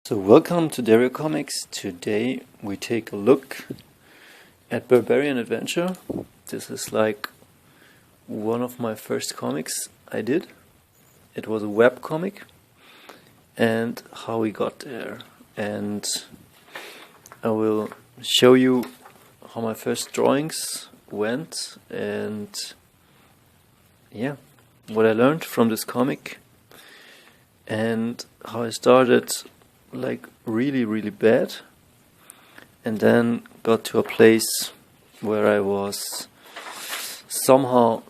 So welcome to Dario Comics. Today we take a look at Barbarian Adventure. This is like one of my first comics I did. It was a web comic and how we got there. And I will show you how my first drawings went and yeah, what I learned from this comic and how I started like really bad and then got to a place where I was somehow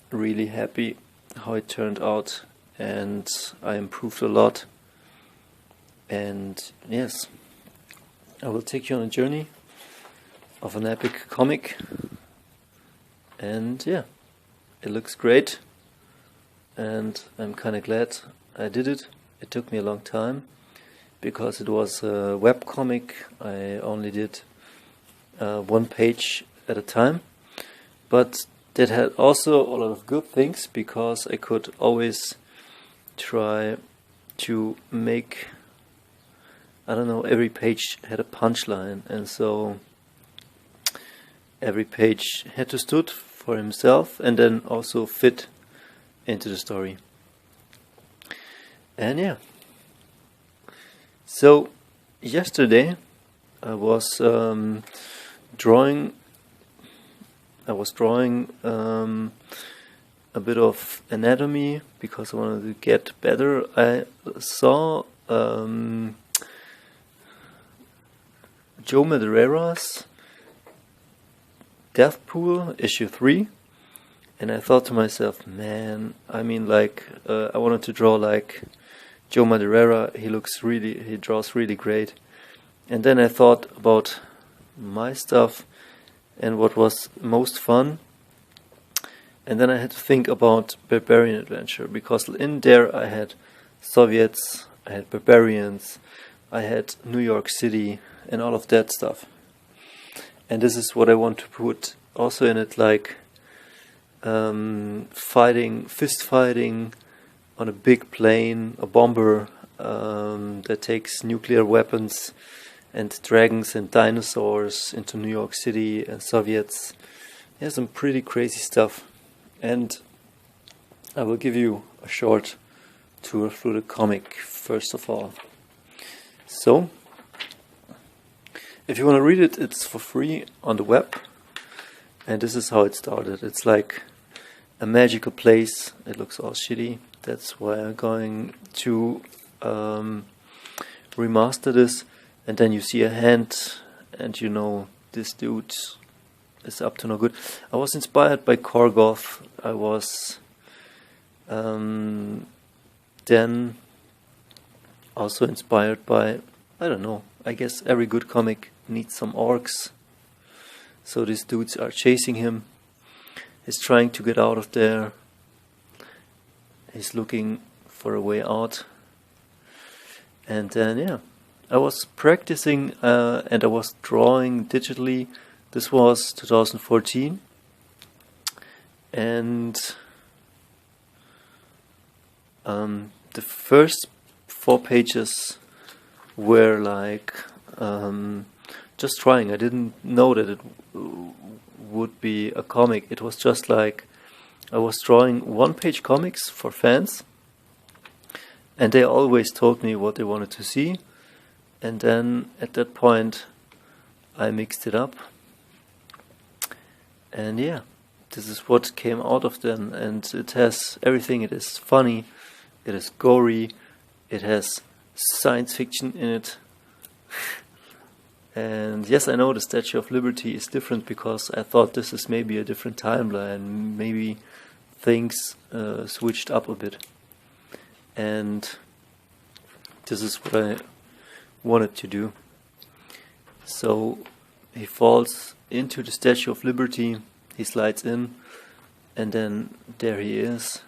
really happy how it turned out, and I improved a lot. And yes, I will take you on a journey of an epic comic, and yeah, it looks great and I'm kinda glad I did it. It took me a long time because it was a web comic. I only did one page at a time, but that had also a lot of good things because I could always try to make, I don't know, every page had a punchline, and so every page had to stood for himself and then also fit into the story. And yeah, so yesterday I was drawing a bit of anatomy because I wanted to get better. I saw Joe Madureira's Death Pool issue 3, and I thought to myself, man, I mean, like I wanted to draw like Joe Madureira. He draws really great. And then I thought about my stuff and what was most fun. And then I had to think about Barbarian Adventure, because in there I had Sovjets, I had Barbarians, I had New York City and all of that stuff. And this is what I want to put also in it, like fist fighting on a big plane, a bomber that takes nuclear weapons and dragons and dinosaurs into New York City and Soviets. Yeah, some pretty crazy stuff. And I will give you a short tour through the comic first of all. So, if you want to read it, it's for free on the web. And this is how it started. It's like a magical place. It looks all shitty. That's why I'm going to remaster this. And then you see a hand, and you know this dude is up to no good. I was inspired by Korgoth. I was then also inspired by, I don't know, I guess every good comic needs some orcs. So these dudes are chasing him. He's trying to get out of there. He's looking for a way out. And then, yeah, I was practicing and I was drawing digitally. This was 2014. And the first 4 pages were like just trying. I didn't know that it would be a comic. It was just like I was drawing 1-page comics for fans, and they always told me what they wanted to see, and then at that point I mixed it up, and yeah, this is what came out of them. And it has everything. It is funny, it is gory, it has science fiction in it. And yes, I know the Statue of Liberty is different because I thought this is maybe a different timeline, maybe things switched up a bit. And this is what I wanted to do. So he falls into the Statue of Liberty, he slides in, and then there he is.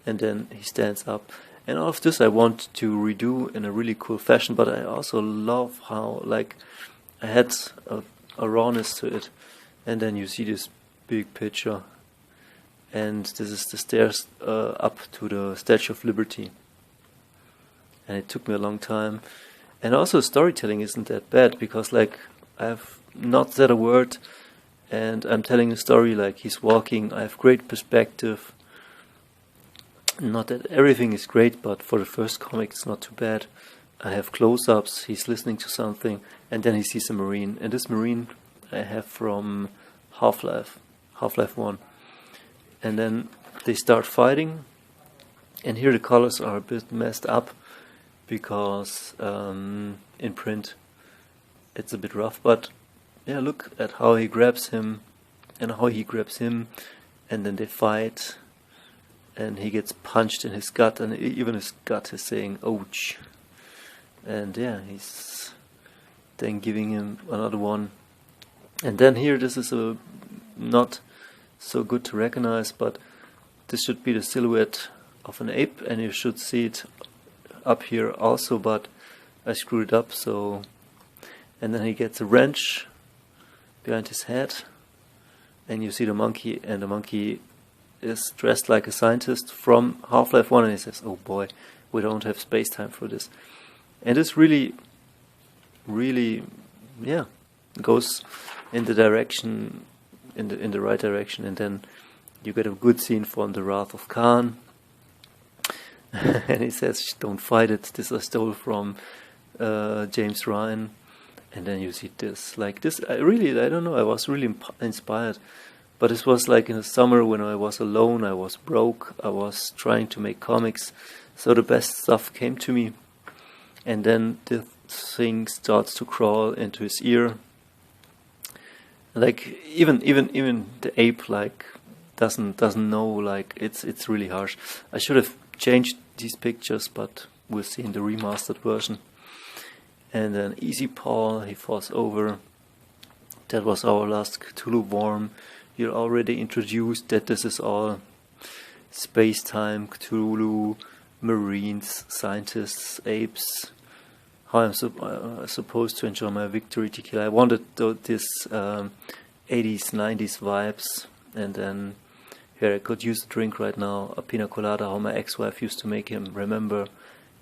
And then he stands up. And all of this I want to redo in a really cool fashion, but I also love how, like, I had a rawness to it. And then you see this big picture, and this is the stairs up to the Statue of Liberty. and it took me a long time. And also storytelling isn't that bad, because like I've not said a word and I'm telling a story like he's walking. I have great perspective. Not that everything is great, but for the first comic it's not too bad. I have close-ups, he's listening to something, and then he sees a marine. And this marine I have from Half-Life 1. And then they start fighting, and here the colors are a bit messed up, because in print it's a bit rough. But yeah, look at how he grabs him, and how he grabs him, and then they fight, and he gets punched in his gut, and even his gut is saying ouch. And yeah, he's then giving him another one. And then here, this is a not so good to recognize, but this should be the silhouette of an ape, and you should see it up here also, but I screwed it up. So, and then he gets a wrench behind his head, and you see the monkey, and the monkey is dressed like a scientist from Half-Life 1, and he says, oh boy, we don't have space time for this. And this really, yeah, goes in the direction, in the right direction, and then you get a good scene from the Wrath of Khan. And he says, don't fight it, this I stole from James Ryan. And then you see this, like this, I don't know, I was really inspired. But this was like in the summer when I was alone, I was broke, I was trying to make comics, so the best stuff came to me. And then the thing starts to crawl into his ear. Like even the ape like doesn't know, like it's really harsh. I should have changed these pictures, but we'll see in the remastered version. And then Easy Paul, he falls over. That was our last Cthulhu worm. You're already introduced that this is all space-time, Cthulhu, Marines, scientists, apes. How I'm supposed to enjoy my victory tequila. I wanted this 80s, 90s vibes, and then here I could use a drink right now, a pina colada, how my ex-wife used to make him remember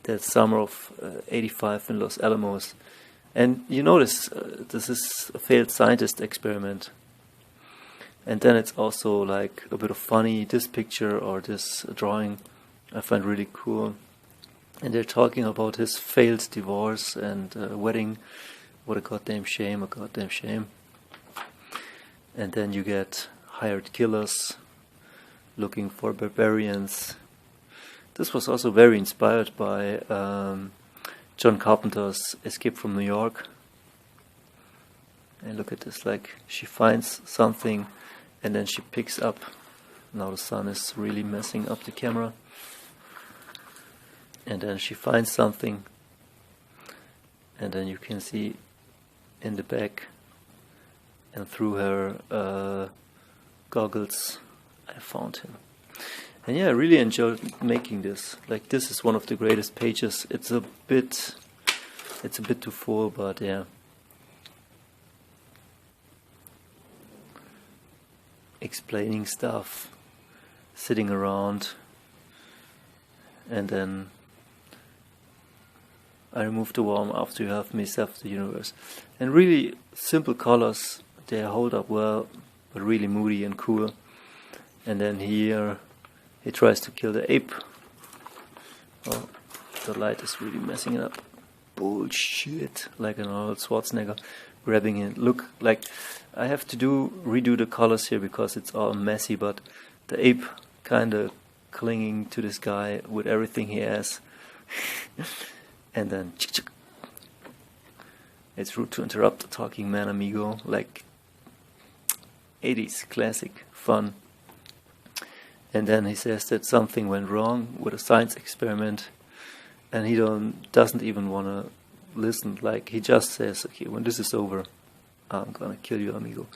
that summer of 85 in Los Alamos. And you notice this is a failed scientist experiment. And then it's also like a bit of funny, this picture or this drawing I find really cool. And they're talking about his failed divorce and wedding. What a goddamn shame, a goddamn shame. And then you get hired killers looking for barbarians. This was also very inspired by John Carpenter's Escape from New York. And look at this, like she finds something and then she picks up. Now the sun is really messing up the camera. And then she finds something, and then you can see in the back and through her goggles I found him. And yeah, I really enjoyed making this. Like this is one of the greatest pages. It's a bit too full, but yeah. Explaining stuff, sitting around, and then I remove the worm after you have me save the universe. And really simple colors, they hold up well, but really moody and cool. And then here he tries to kill the ape. Oh, the light is really messing it up. Bullshit, like an Arnold Schwarzenegger grabbing it. Look, like I have to redo the colors here because it's all messy, but the ape kinda clinging to this guy with everything he has. And then it's rude to interrupt the talking man, amigo. Like 80s classic fun. And then he says that something went wrong with a science experiment, and he doesn't even want to listen. Like he just says, okay, when this is over, I'm gonna kill you, amigo.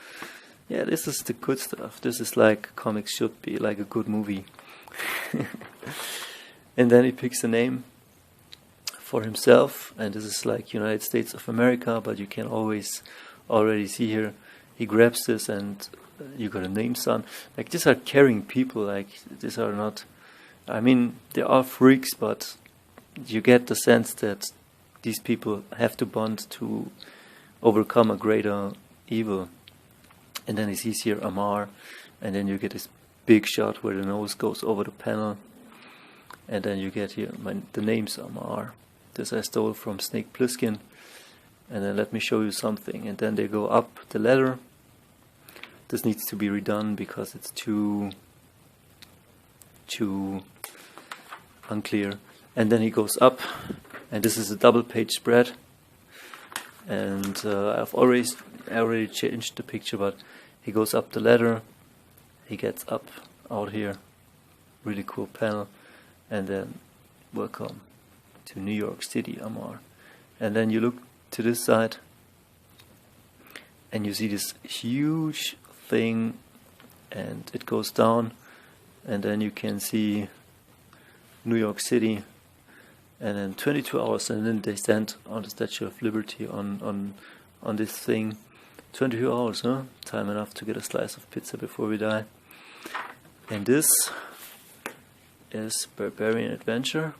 Yeah, this is the good stuff. This is like comics should be, like a good movie. And then he picks a name for himself, and this is like United States of America, but you can always already see here, he grabs this and you got a name, son. Like these are caring people, like these are not, I mean, they are freaks, but you get the sense that these people have to bond to overcome a greater evil. And then he sees here Amar, and then you get this big shot where the nose goes over the panel, and then you get here the name's Amar. This I stole from Snake Plissken. And then let me show you something. And then they go up the ladder. This needs to be redone because it's too unclear. And then he goes up, and this is a double page spread. And I've already changed the picture, but he goes up the ladder. He gets up out here. Really cool panel. And then welcome to New York City, Amar. And then you look to this side, and you see this huge thing, and it goes down, and then you can see New York City, and then 22 hours, and then they stand on the Statue of Liberty on this thing. 22 hours, huh? Time enough to get a slice of pizza before we die. And this is Barbarian Adventure.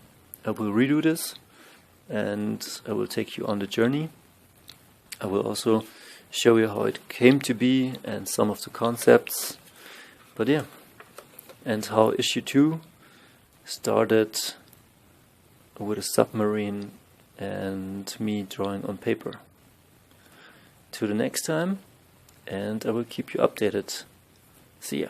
I will redo this, and I will take you on the journey. I will also show you how it came to be and some of the concepts. But yeah, and how issue 2 started with a submarine and me drawing on paper. To the next time, and I will keep you updated. See ya.